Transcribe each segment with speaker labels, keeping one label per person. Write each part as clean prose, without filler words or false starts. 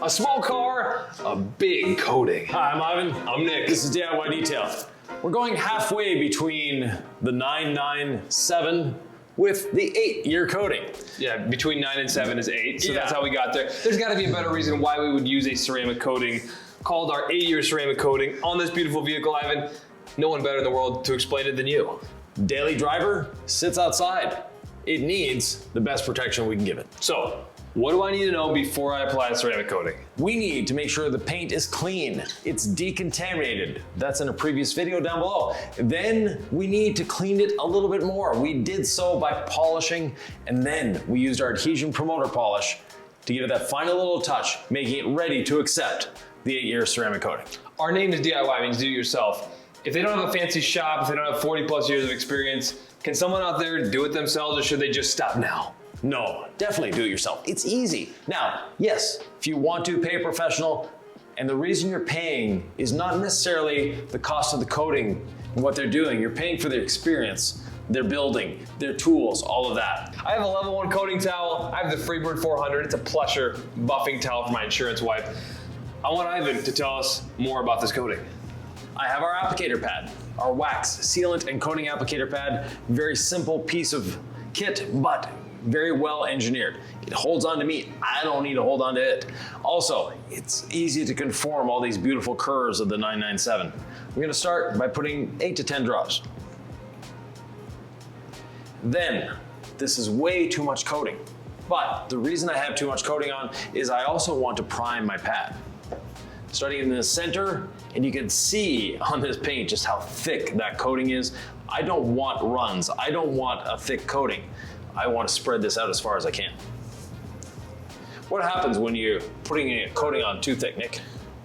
Speaker 1: A small car, a big coating.
Speaker 2: Hi, I'm Ivan.
Speaker 1: I'm Nick.
Speaker 2: This is DIY Detail. We're going halfway between the 997 with the 8-year coating.
Speaker 1: Yeah, between 9 and 7 is 8, so
Speaker 2: Yeah.
Speaker 1: that's how we got there. There's gotta be a better reason why we would use a ceramic coating called our 8-year ceramic coating on this beautiful vehicle, Ivan. No one better in the world to explain it than you.
Speaker 2: Daily driver sits outside. It needs the best protection we can give it.
Speaker 1: So, what do I need to know before I apply the ceramic coating?
Speaker 2: We need to make sure the paint is clean, it's decontaminated. That's in a previous video down below. Then we need to clean it a little bit more. We did so by polishing, and then we used our adhesion promoter polish to give it that final little touch, making it ready to accept the 8-year ceramic coating.
Speaker 1: Our name is DIY, means do it yourself. If they don't have a fancy shop, if they don't have 40 plus years of experience, can someone out there do it themselves, or should they just stop now?
Speaker 2: No, definitely do it yourself. It's easy. Now, yes, if you want to pay a professional, and the reason you're paying is not necessarily the cost of the coating and what they're doing. You're paying for their experience, their building, their tools, all of that.
Speaker 1: I have a level 1 coating towel. I have the Freebird 400. It's a plusher buffing towel for my insurance wipe. I want Ivan to tell us more about this coating.
Speaker 2: I have our applicator pad, our wax, sealant, and coating applicator pad. Very simple piece of kit, but very well engineered. It holds on to me. I don't need to hold on to it. Also, it's easy to conform all these beautiful curves of the 997. We're gonna start by putting 8 to 10 drops. Then, this is way too much coating. But the reason I have too much coating on is I also want to prime my pad. Starting in the center, and you can see on this paint just how thick that coating is. I don't want runs. I don't want a thick coating. I want to spread this out as far as I can. What happens when you're putting a coating on too thick, Nick?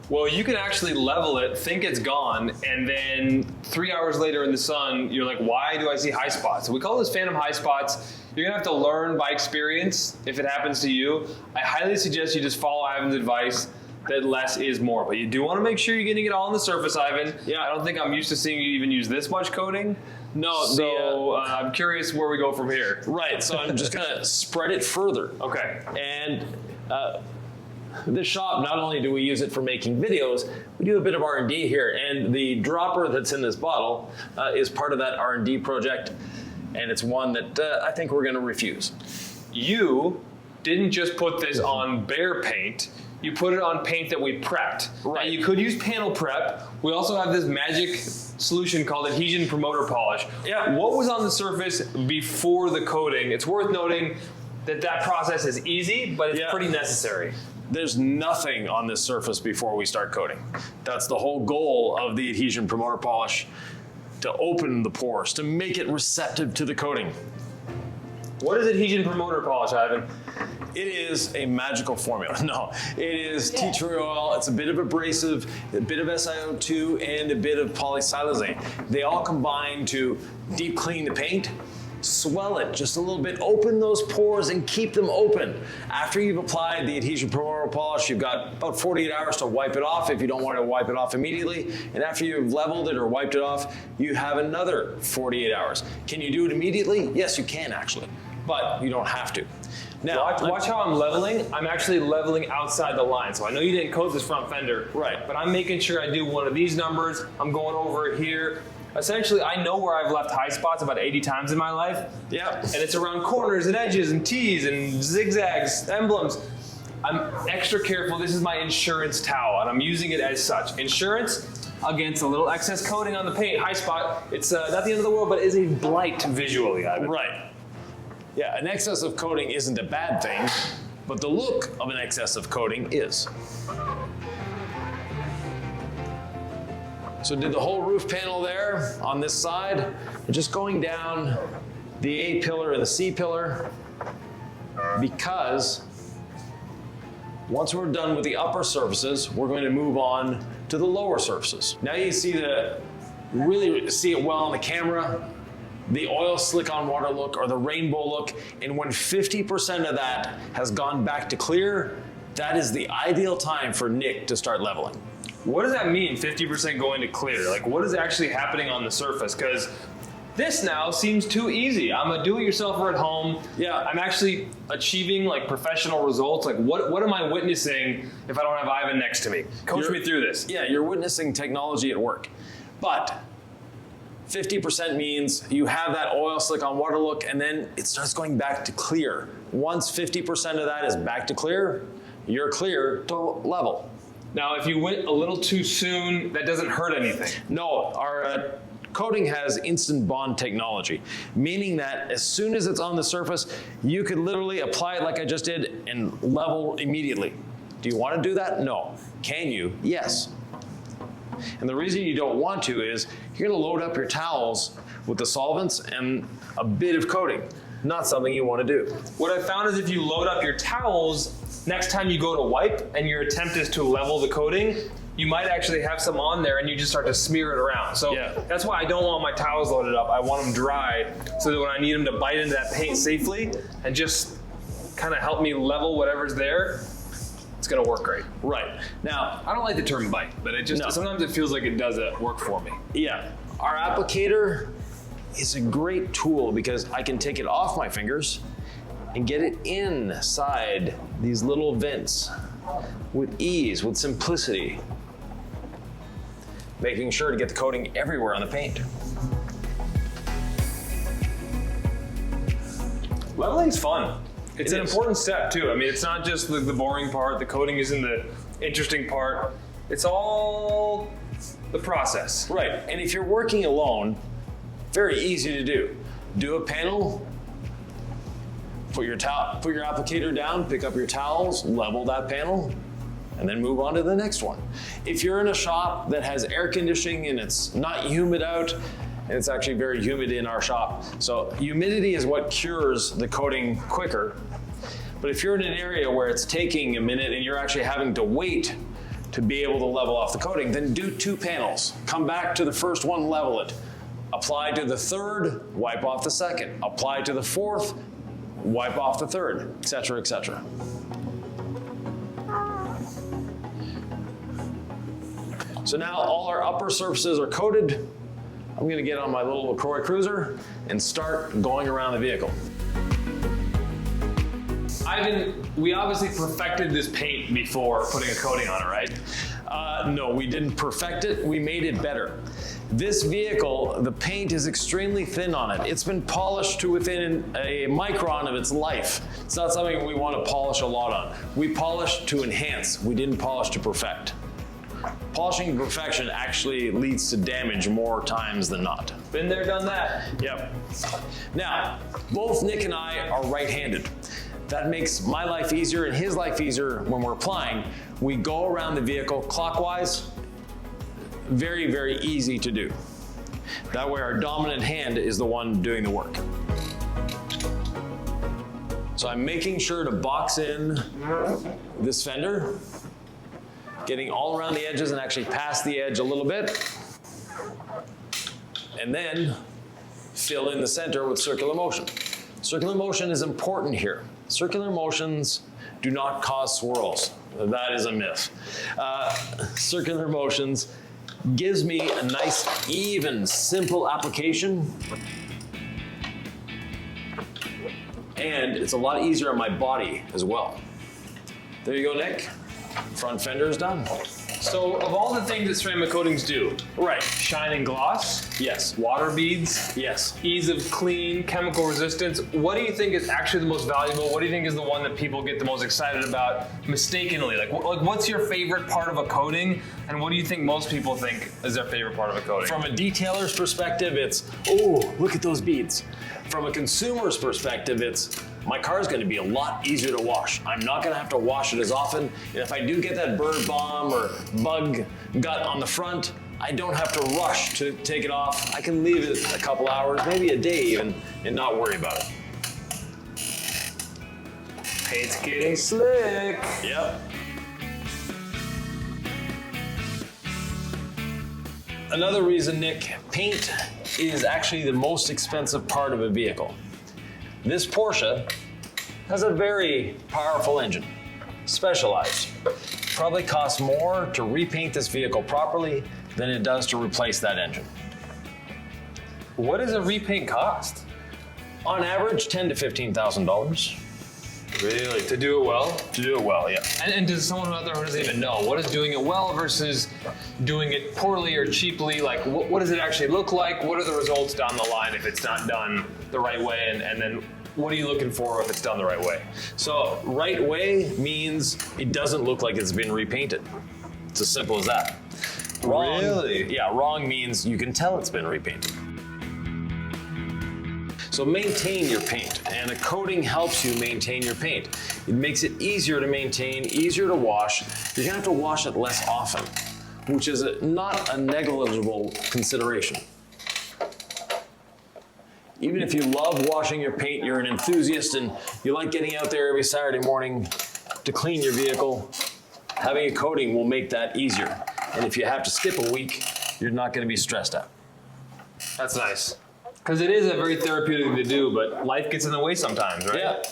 Speaker 1: Well, you can actually level it, think it's gone, and then 3 hours later in the sun, you're like, why do I see high spots? We call those phantom high spots. You're gonna have to learn by experience if it happens to you. I highly suggest you just follow Ivan's advice that less is more, but you do want to make sure you're getting it all on the surface, Ivan.
Speaker 2: Yeah.
Speaker 1: I don't think I'm used to seeing you even use this much coating.
Speaker 2: No,
Speaker 1: So I'm curious where we go from here.
Speaker 2: right, so I'm just gonna spread it further.
Speaker 1: Okay.
Speaker 2: And this shop, not only do we use it for making videos, we do a bit of R&D here, and the dropper that's in this bottle is part of that R&D project, and it's one that I think we're gonna refuse.
Speaker 1: You didn't just put this on bare paint, you put it on paint that we prepped.
Speaker 2: Right.
Speaker 1: Now you could use panel prep. We also have this magic solution called adhesion promoter polish.
Speaker 2: Yeah.
Speaker 1: What was on the surface before the coating? It's worth noting that that process is easy, but it's
Speaker 2: Yeah.
Speaker 1: pretty necessary.
Speaker 2: There's nothing on this surface before we start coating. That's the whole goal of the adhesion promoter polish, to open the pores, to make it receptive to the coating.
Speaker 1: What is adhesion promoter polish, Ivan?
Speaker 2: It is a magical formula. No, it is tea tree oil. It's a bit of abrasive, a bit of SiO2, and a bit of polysiloxane. They all combine to deep clean the paint, swell it just a little bit, open those pores and keep them open. After you've applied the adhesion promoter polish, you've got about 48 hours to wipe it off if you don't want to wipe it off immediately. And after you've leveled it or wiped it off, you have another 48 hours. Can you do it immediately? Yes, you can actually, but you don't have to. Now,
Speaker 1: Watch how I'm leveling. I'm actually leveling outside the line. So I know you didn't coat this front fender,
Speaker 2: Right.
Speaker 1: but I'm making sure I do one of these numbers. I'm going over it here. Essentially, I know where I've left high spots about 80 times in my life.
Speaker 2: yeah.
Speaker 1: And it's around corners and edges and T's and zigzags, emblems. I'm extra careful. This is my insurance towel, and I'm using it as such. Insurance against a little excess coating on the paint, high spot. It's not the end of the world, but it is a blight visually, Ivan.
Speaker 2: Right. Yeah, an excess of coating isn't a bad thing, but the look of an excess of coating is. So did the whole roof panel there on this side, and just going down the A pillar and the C pillar, because once we're done with the upper surfaces, we're going to move on to the lower surfaces. Now you see really see it well on the camera, the oil slick on water look or the rainbow look, and when 50% of that has gone back to clear, that is the ideal time for Nick to start leveling.
Speaker 1: What does that mean, 50% going to clear? Like, what is actually happening on the surface? Because This now seems too easy. I'm a do-it-yourselfer at home.
Speaker 2: Yeah.
Speaker 1: I'm actually achieving like professional results. Like what am I witnessing if I don't have Ivan next to me? Coach me through this.
Speaker 2: Yeah, you're witnessing technology at work. But 50% means you have that oil slick on water look and then it starts going back to clear. Once 50% of that is back to clear, you're clear to level.
Speaker 1: Now, if you went a little too soon, that doesn't hurt anything.
Speaker 2: No, our coating has instant bond technology, meaning that as soon as it's on the surface, you could literally apply it like I just did and level immediately. Do you want to do that? No. Can you? Yes. And the reason you don't want to is you're going to load up your towels with the solvents and a bit of coating. Not something you want to do.
Speaker 1: What I found is if you load up your towels, next time you go to wipe and your attempt is to level the coating, you might actually have some on there and you just start to smear it around. So that's why I don't want my towels loaded up. I want them dry so that when I need them to bite into that paint safely and just kind of help me level whatever's there, it's gonna work great.
Speaker 2: Right. Now,
Speaker 1: I don't like the term bite, but it just, sometimes it feels like it does work for me.
Speaker 2: Yeah. Our applicator is a great tool because I can take it off my fingers and get it inside these little vents with ease, with simplicity, making sure to get the coating everywhere on the paint.
Speaker 1: Leveling's fun. It's an important step too. I mean, it's not just the boring part, the coating isn't the interesting part. It's all the process.
Speaker 2: Right, and if you're working alone, very easy to do. Do a panel, put your applicator down, pick up your towels, level that panel, and then move on to the next one. If you're in a shop that has air conditioning and it's not humid out, and it's actually very humid in our shop. So humidity is what cures the coating quicker. But if you're in an area where it's taking a minute and you're actually having to wait to be able to level off the coating, then do 2 panels. Come back to the first one, level it. Apply to the third, wipe off the second. Apply to the fourth, wipe off the third, etc., etc. So now all our upper surfaces are coated. I'm gonna get on my little LaCroix cruiser and start going around the vehicle.
Speaker 1: Ivan, we obviously perfected this paint before putting a coating on it, right?
Speaker 2: No, we didn't perfect it, we made it better. This vehicle, the paint is extremely thin on it. It's been polished to within a micron of its life. It's not something we want to polish a lot on. We polished to enhance, we didn't polish to perfect. Polishing to perfection actually leads to damage more times than not.
Speaker 1: Been there, done that.
Speaker 2: Yep. Now, both Nick and I are right-handed. That makes my life easier and his life easier when we're applying. We go around the vehicle clockwise. Very, very easy to do. That way our dominant hand is the one doing the work. So I'm making sure to box in this fender, getting all around the edges and actually past the edge a little bit. And then fill in the center with circular motion. Circular motion is important here. Circular motions do not cause swirls. That is a myth. Circular motions gives me a nice, even, simple application. And it's a lot easier on my body as well. There you go, Nick. Front fender is done.
Speaker 1: So of all the things that ceramic coatings do,
Speaker 2: Right.
Speaker 1: shine and gloss,
Speaker 2: Yes.
Speaker 1: water beads,
Speaker 2: Yes.
Speaker 1: ease of clean, chemical resistance, what do you think is actually the most valuable? What do you think is the one that people get the most excited about mistakenly? Like what's your favorite part of a coating, and what do you think most people think is their favorite part of a coating?
Speaker 2: From a detailer's perspective, it's, oh, look at those beads. From a consumer's perspective, it's, my car is going to be a lot easier to wash. I'm not going to have to wash it as often. And if I do get that bird bomb or bug gut on the front, I don't have to rush to take it off. I can leave it a couple hours, maybe a day even, and not worry about it.
Speaker 1: Paint's getting slick.
Speaker 2: Yep. Another reason, Nick, paint is actually the most expensive part of a vehicle. This Porsche has a very powerful engine, specialized. Probably costs more to repaint this vehicle properly than it does to replace that engine.
Speaker 1: What does a repaint cost?
Speaker 2: On average, $10,000 to $15,000.
Speaker 1: Really? To do it well?
Speaker 2: To do it well, yeah.
Speaker 1: And does someone out there who doesn't even know, what is doing it well versus doing it poorly or cheaply? Like, what does it actually look like? What are the results down the line if it's not done the right way? And then what are you looking for if it's done the right way?
Speaker 2: So, right way means it doesn't look like it's been repainted. It's as simple as that. Wrong,
Speaker 1: Really?
Speaker 2: Yeah, wrong means you can tell it's been repainted. So maintain your paint, and a coating helps you maintain your paint. It makes it easier to maintain, easier to wash. You're gonna have to wash it less often, which is not a negligible consideration. Even if you love washing your paint, you're an enthusiast and you like getting out there every Saturday morning to clean your vehicle, having a coating will make that easier. And if you have to skip a week, you're not gonna be stressed out.
Speaker 1: That's nice. Because it is a very therapeutic thing to do, but life gets in the way sometimes, right?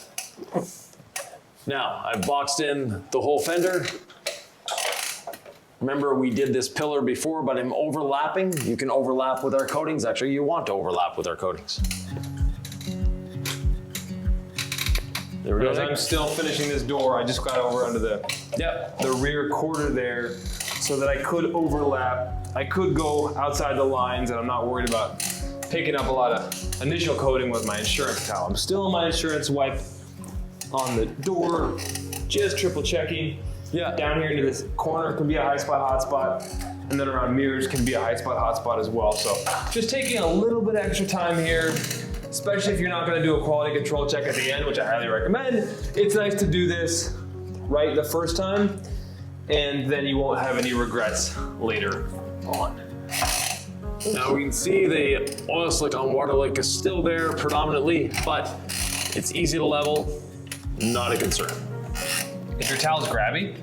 Speaker 2: Yeah. Now, I've boxed in the whole fender. Remember, we did this pillar before, but I'm overlapping. You can overlap with our coatings. Actually, you want to overlap with our coatings. There we go.
Speaker 1: As I'm still finishing this door, I just got over under the rear quarter there so that I could overlap. I could go outside the lines, and I'm not worried about picking up a lot of initial coating with my insurance towel. I'm still on my insurance wipe on the door, just triple checking.
Speaker 2: Yeah.
Speaker 1: Down here into this corner can be a high spot, hot spot, and then around mirrors can be a high spot, hot spot as well. So just taking a little bit extra time here, especially if you're not gonna do a quality control check at the end, which I highly recommend. It's nice to do this right the first time, and then you won't have any regrets later on.
Speaker 2: Now we can see the oil slick on water lick is still there predominantly, but it's easy to level, not a concern.
Speaker 1: If your towel's grabby,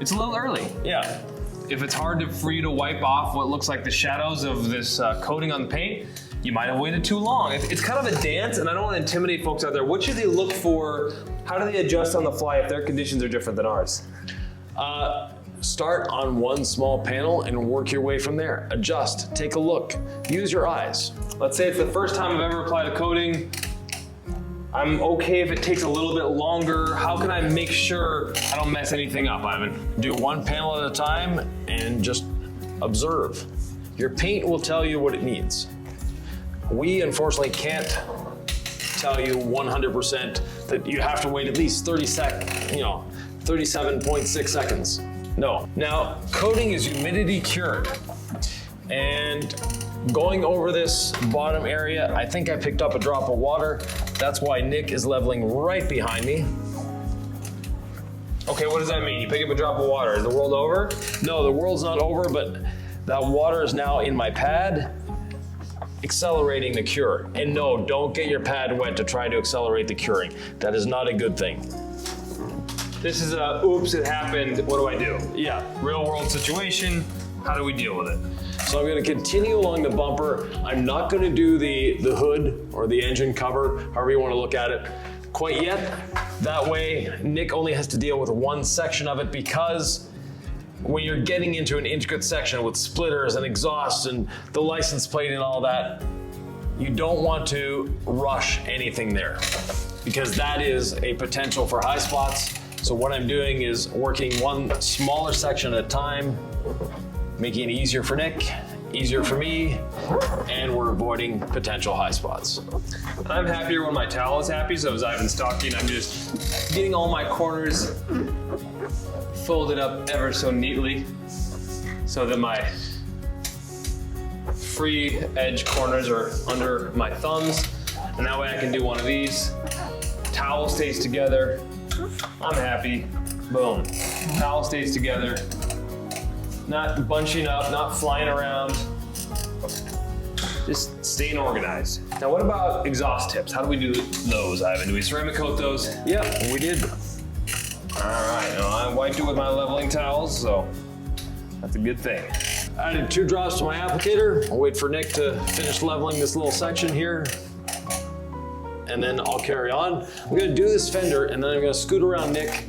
Speaker 1: it's a little early.
Speaker 2: Yeah.
Speaker 1: If it's hard for you to wipe off what looks like the shadows of this coating on the paint, you might have waited too long. It's kind of a dance, and I don't want to intimidate folks out there. What should they look for? How do they adjust on the fly if their conditions are different than ours?
Speaker 2: Start on one small panel and work your way from there. Adjust, take a look, use your eyes.
Speaker 1: Let's say it's the first time I've ever applied a coating. I'm okay if it takes a little bit longer. How can I make sure I don't mess anything up, Ivan?
Speaker 2: Do one panel at a time and just observe. Your paint will tell you what it needs. We unfortunately can't tell you 100% that you have to wait at least 37.6 seconds. No. Now, coating is humidity cured. And going over this bottom area, I think I picked up a drop of water. That's why Nick is leveling right behind me.
Speaker 1: Okay, what does that mean? You pick up a drop of water, is the world over?
Speaker 2: No, the world's not over, but that water is now in my pad, accelerating the cure. And no, don't get your pad wet to try to accelerate the curing. That is not a good thing.
Speaker 1: This is a, oops, it happened, what do I do?
Speaker 2: Yeah.
Speaker 1: Real world situation, how do we deal with it?
Speaker 2: So I'm going to continue along the bumper. I'm not going to do the hood or the engine cover, however you want to look at it, quite yet. That way, Nick only has to deal with one section of it, because when you're getting into an intricate section with splitters and exhausts and the license plate and all that, you don't want to rush anything there, because that is a potential for high spots. So what I'm doing is working one smaller section at a time, making it easier for Nick, easier for me, and we're avoiding potential high spots.
Speaker 1: I'm happier when my towel is happy, so as Ivan's talking, I'm just getting all my corners folded up ever so neatly so that my free edge corners are under my thumbs, and that way I can do one of these. Towel stays together. I'm happy. Boom. Towel stays together. Not bunching up, not flying around. Just staying organized. Now what about exhaust tips? How do we do those, Ivan? Do we ceramic coat those?
Speaker 2: Yep, we did.
Speaker 1: All right, now I wiped it with my leveling towels, so that's a good thing.
Speaker 2: I added 2 drops to my applicator. I'll wait for Nick to finish leveling this little section here, and then I'll carry on. I'm gonna do this fender, and then I'm gonna scoot around Nick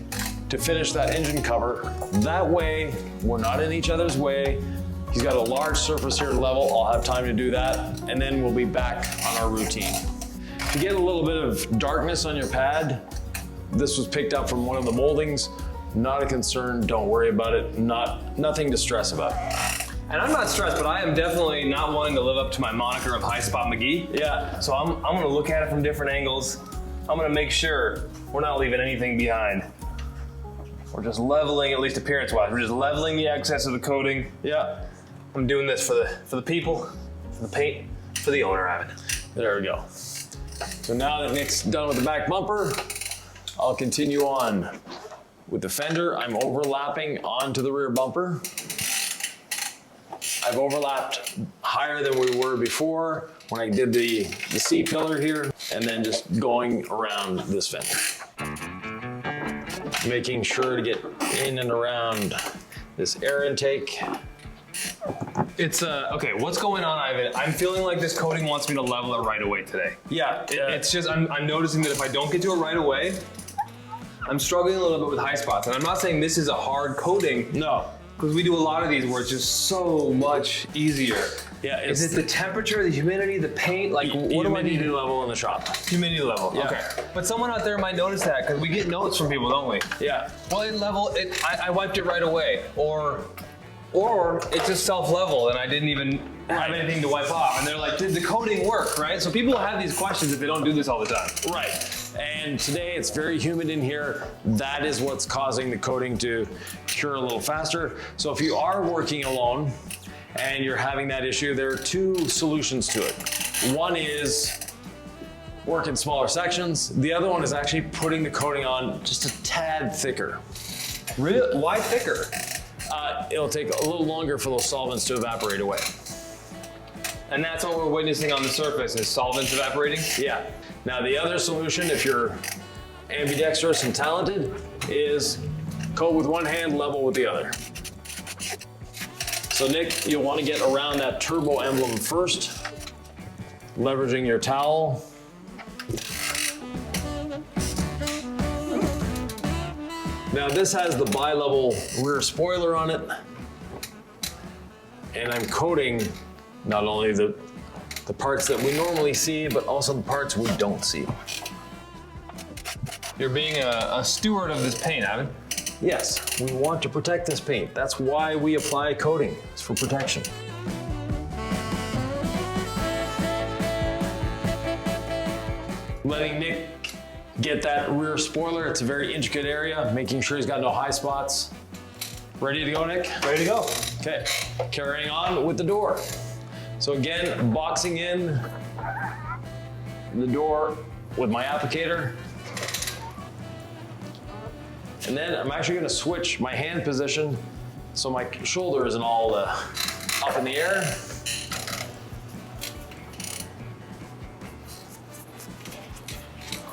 Speaker 2: to finish that engine cover. That way, we're not in each other's way. He's got a large surface here to level. I'll have time to do that, and then we'll be back on our routine. If you get a little bit of darkness on your pad, this was picked up from one of the moldings. Not a concern, don't worry about it. Nothing to stress about.
Speaker 1: And I'm not stressed, but I am definitely not wanting to live up to my moniker of High Spot McGee.
Speaker 2: Yeah.
Speaker 1: So I'm gonna look at it from different angles. I'm gonna make sure we're not leaving anything behind. We're just leveling, at least appearance-wise, we're just leveling the excess of the coating.
Speaker 2: Yeah.
Speaker 1: I'm doing this for the people, for the paint, for the owner, Ivan.
Speaker 2: There we go. So now that Nick's done with the back bumper, I'll continue on. With the fender, I'm overlapping onto the rear bumper. I've overlapped higher than we were before when I did the C-pillar here, and then just going around this fender. Making sure to get in and around this air intake.
Speaker 1: It's okay, what's going on, Ivan? I'm feeling like this coating wants me to level it right away today.
Speaker 2: Yeah.
Speaker 1: It's just, I'm noticing that if I don't get to it right away, I'm struggling a little bit with high spots. And I'm not saying this is a hard coating.
Speaker 2: No.
Speaker 1: Because we do a lot of these where it's just so much easier.
Speaker 2: Yeah,
Speaker 1: is it the temperature, the humidity, the paint? Like, what do I need?
Speaker 2: Humidity level in the shop.
Speaker 1: Humidity level,
Speaker 2: Yeah.
Speaker 1: okay. But someone out there might notice that because we get notes from people, don't we?
Speaker 2: Yeah.
Speaker 1: Well, I wiped it right away. Or it's just self-leveled and I didn't even have anything to wipe off. And they're like, did the coating work, right? So people have these questions if they don't do this all the time.
Speaker 2: Right. And today it's very humid in here. That is what's causing the coating to cure a little faster. So if you are working alone and you're having that issue, there are two solutions to it. One is work in smaller sections. The other one is actually putting the coating on just a tad thicker.
Speaker 1: Really? Why thicker?
Speaker 2: It'll take a little longer for those solvents to evaporate away.
Speaker 1: And that's what we're witnessing on the surface is solvents evaporating?
Speaker 2: Yeah. Now the other solution, if you're ambidextrous and talented, is coat with one hand, level with the other. So Nick, you'll want to get around that turbo emblem first, leveraging your towel. Now this has the bi-level rear spoiler on it, and I'm coating not only the parts that we normally see, but also the parts we don't see.
Speaker 1: You're being a steward of this paint, Ivan.
Speaker 2: Yes, we want to protect this paint. That's why we apply coating. It's for protection. Letting Nick get that rear spoiler. It's a very intricate area, making sure he's got no high spots. Ready to go, Nick?
Speaker 1: Ready to go.
Speaker 2: Okay, carrying on with the door. So again, boxing in the door with my applicator. And then I'm actually gonna switch my hand position so my shoulder isn't all up in the air.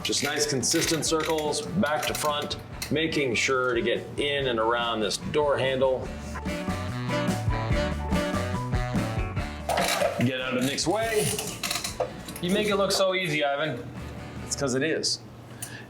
Speaker 2: Just nice consistent circles, back to front, making sure to get in and around this door handle. Get out of Nick's way.
Speaker 1: You make it look so easy, Ivan.
Speaker 2: It's because it is.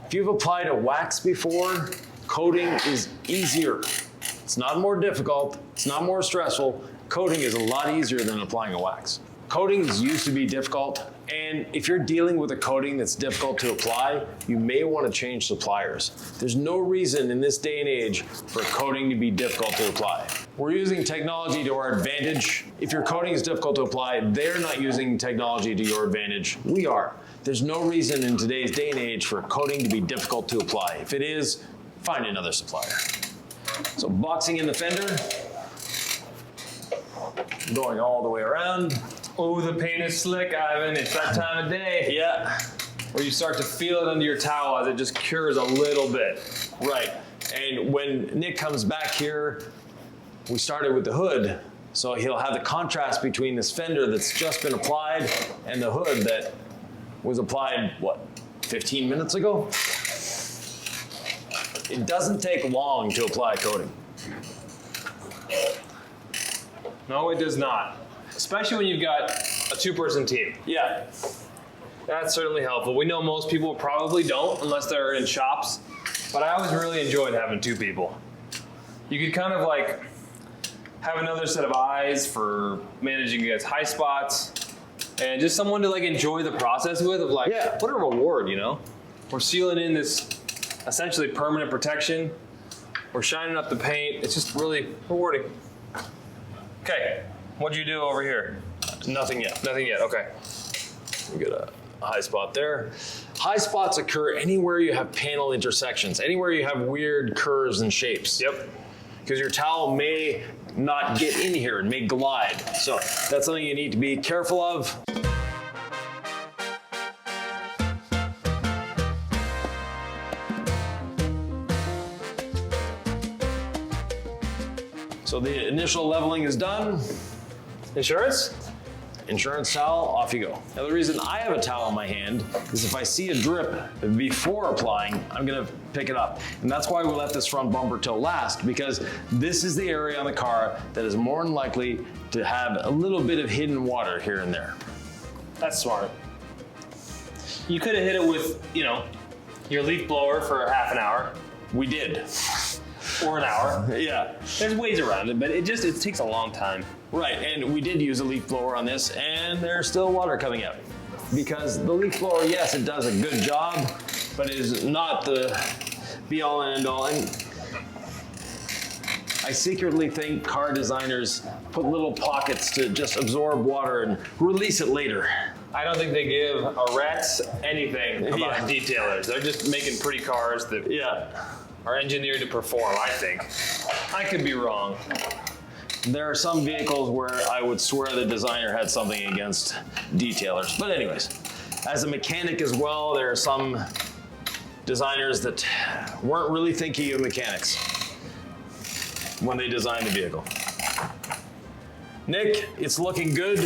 Speaker 2: If you've applied a wax before, coating is easier. It's not more difficult, it's not more stressful. Coating is a lot easier than applying a wax. Coatings used to be difficult, and if you're dealing with a coating that's difficult to apply, you may want to change suppliers. There's no reason in this day and age for coating to be difficult to apply. We're using technology to our advantage. If your coating is difficult to apply, they're not using technology to your advantage. We are. There's no reason in today's day and age for coating to be difficult to apply. If it is, find another supplier. So boxing in the fender, going all the way around.
Speaker 1: Oh, the paint is slick, Ivan. It's that time of day.
Speaker 2: Yeah.
Speaker 1: Where you start to feel it under your towel as it just cures a little bit.
Speaker 2: Right. And when Nick comes back here, we started with the hood. So he'll have the contrast between this fender that's just been applied and the hood that was applied, what, 15 minutes ago? It doesn't take long to apply coating.
Speaker 1: No, it does not. Especially when you've got a two-person team.
Speaker 2: Yeah.
Speaker 1: That's certainly helpful. We know most people probably don't unless they're in shops, but I always really enjoyed having two people. You could kind of like have another set of eyes for managing against high spots, and just someone to like enjoy the process with, of like,
Speaker 2: Yeah.
Speaker 1: what a reward, you know? We're sealing in this essentially permanent protection. We're shining up the paint. It's just really rewarding. Okay, what'd you do over here?
Speaker 2: Nothing yet.
Speaker 1: Nothing yet, okay.
Speaker 2: We got a high spot there. High spots occur anywhere you have panel intersections, anywhere you have weird curves and shapes.
Speaker 1: Yep.
Speaker 2: Because your towel may not get in here and may glide. So that's something you need to be careful of. So the initial leveling is done.
Speaker 1: Insurance?
Speaker 2: Insurance towel, off you go. Now the reason I have a towel in my hand is if I see a drip before applying, I'm gonna pick it up. And that's why we let this front bumper till last, because this is the area on the car that is more than likely to have a little bit of hidden water here and there.
Speaker 1: That's smart. You could have hit it with, you know, your leaf blower for half an hour.
Speaker 2: We did.
Speaker 1: Or an hour.
Speaker 2: Yeah.
Speaker 1: There's ways around it, but it takes a long time.
Speaker 2: Right, and we did use a leaf blower on this, and there's still water coming out. Because the leaf blower, yes, it does a good job, but it is not the be-all and end-all. And I secretly think car designers put little pockets to just absorb water and release it later.
Speaker 1: I don't think they give a rat's anything about
Speaker 2: Yeah.
Speaker 1: detailers. They're just making pretty cars that are engineered to perform, I think. I could be wrong.
Speaker 2: There are some vehicles where I would swear the designer had something against detailers. But anyways, as a mechanic as well, there are some designers that weren't really thinking of mechanics when they designed the vehicle. Nick, it's looking good.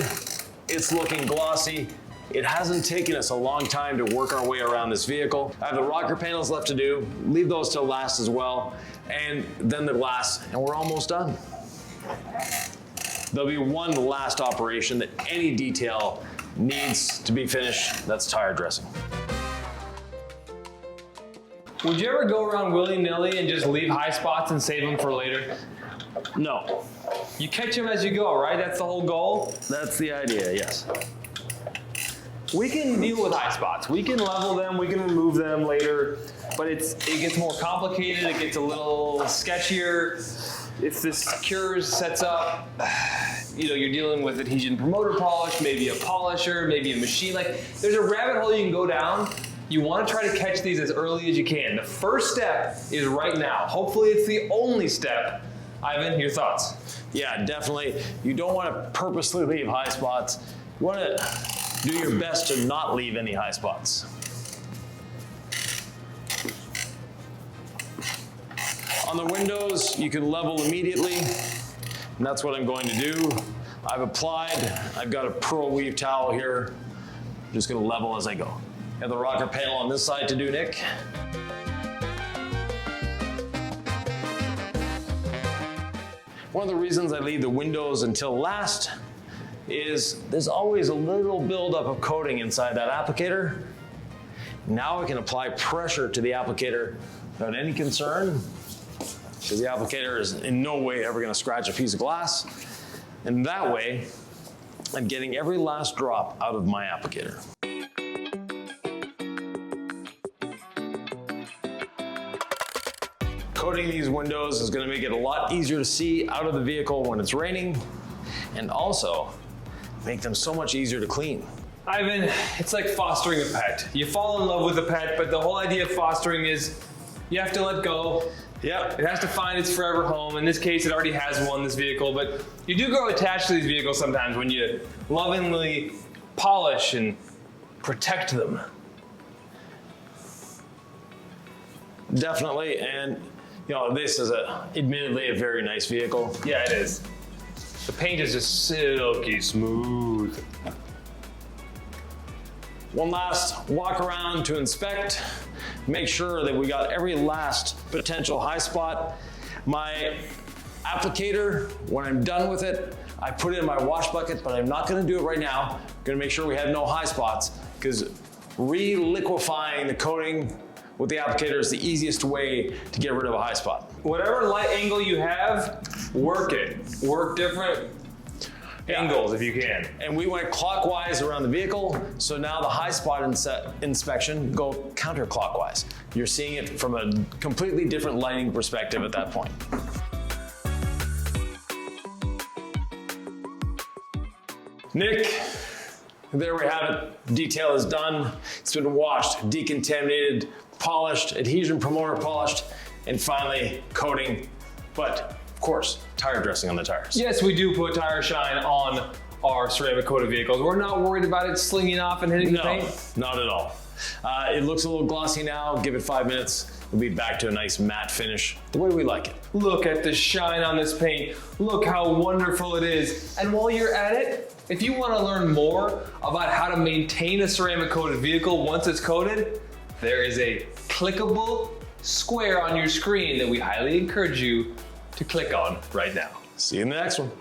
Speaker 2: It's looking glossy. It hasn't taken us a long time to work our way around this vehicle. I have the rocker panels left to do. Leave those till last as well. And then the glass, and we're almost done. There'll be one last operation that any detail needs to be finished. That's tire dressing.
Speaker 1: Would you ever go around willy-nilly and just leave high spots and save them for later?
Speaker 2: No,
Speaker 1: You catch them as you go, right? That's the whole goal?
Speaker 2: that's the idea, yes.
Speaker 1: We can deal with high spots. We can level them, we can remove them later, but it gets more complicated, it gets a little sketchier. If this cures sets up, you know, you're dealing with adhesion promoter polish, maybe a polisher, maybe a machine. Like, there's a rabbit hole you can go down. You want to try to catch these as early as you can. The first step is right now. Hopefully it's the only step. Ivan, your thoughts?
Speaker 2: Yeah, definitely. You don't want to purposely leave high spots. You want to do your best to not leave any high spots. On the windows, you can level immediately, and that's what I'm going to do. I've applied, I've got a Pro Weave towel here. I'm just gonna level as I go. Have the rocker panel on this side to do, Nick. One of the reasons I leave the windows until last is there's always a little buildup of coating inside that applicator. Now I can apply pressure to the applicator without any concern, because the applicator is in no way ever going to scratch a piece of glass. And that way, I'm getting every last drop out of my applicator. Coating these windows is going to make it a lot easier to see out of the vehicle when it's raining, and also make them so much easier to clean.
Speaker 1: Ivan, it's like fostering a pet. You fall in love with a pet, but the whole idea of fostering is you have to let go.
Speaker 2: Yep.
Speaker 1: It has to find its forever home. In this case, it already has one, this vehicle, but you do grow attached to these vehicles sometimes when you lovingly polish and protect them.
Speaker 2: Definitely, and you know, this is admittedly a very nice vehicle.
Speaker 1: Yeah, it is. The paint is just silky smooth.
Speaker 2: One last walk around to inspect, make sure that we got every last potential high spot. My applicator, when I'm done with it, I put it in my wash bucket, but I'm not gonna do it right now. I'm gonna make sure we have no high spots, because re-liquefying the coating with the applicator is the easiest way to get rid of a high spot.
Speaker 1: Whatever light angle you have, Work it. Work different angles if you can.
Speaker 2: And we went clockwise around the vehicle, so now the high spot inspection go counterclockwise. You're seeing it from a completely different lighting perspective at that point. Nick, there we have it. Detail is done. It's been washed, decontaminated, polished, adhesion promoter polished, and finally coating. But of course, tire dressing on the tires.
Speaker 1: Yes, we do put tire shine on our ceramic coated vehicles. We're not worried about it slinging off and hitting the paint.
Speaker 2: No, not at all. It looks a little glossy now. Give it 5 minutes. We'll be back to a nice matte finish, the way we like it.
Speaker 1: Look at the shine on this paint. Look how wonderful it is. And while you're at it, if you want to learn more about how to maintain a ceramic coated vehicle once it's coated, there is a clickable square on your screen that we highly encourage you to click on right now.
Speaker 2: See you in the next one.